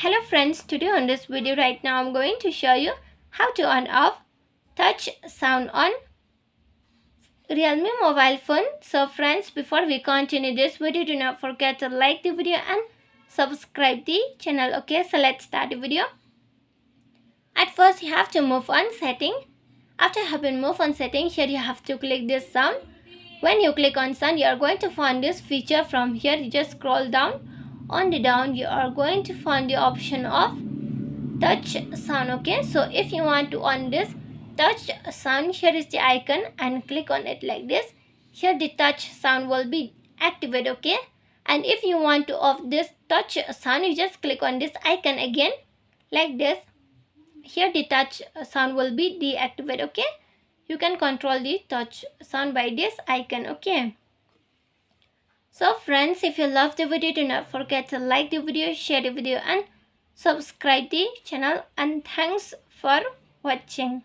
Hello friends, today on this video right now I'm going to show you how to on off touch sound on Realme mobile phone. So friends, before we continue this video, do not forget to like the video and subscribe the channel. Okay, so let's start the video. At first you have to move on setting. After having moved on setting, here you have to click this sound. When you click on sound, you are going to find this feature from here. You just scroll down. On the down, you are going to find the option of touch sound. Okay, so if you want to on this touch sound, here is the icon and click on it like this. Here the touch sound will be activated. Okay, and if you want to off this touch sound, you just click on this icon again like this. Here the touch sound will be deactivated. Okay, you can control the touch sound by this icon. Okay, so friends, if you love the video, do not forget to like the video, share the video and subscribe the channel, and thanks for watching.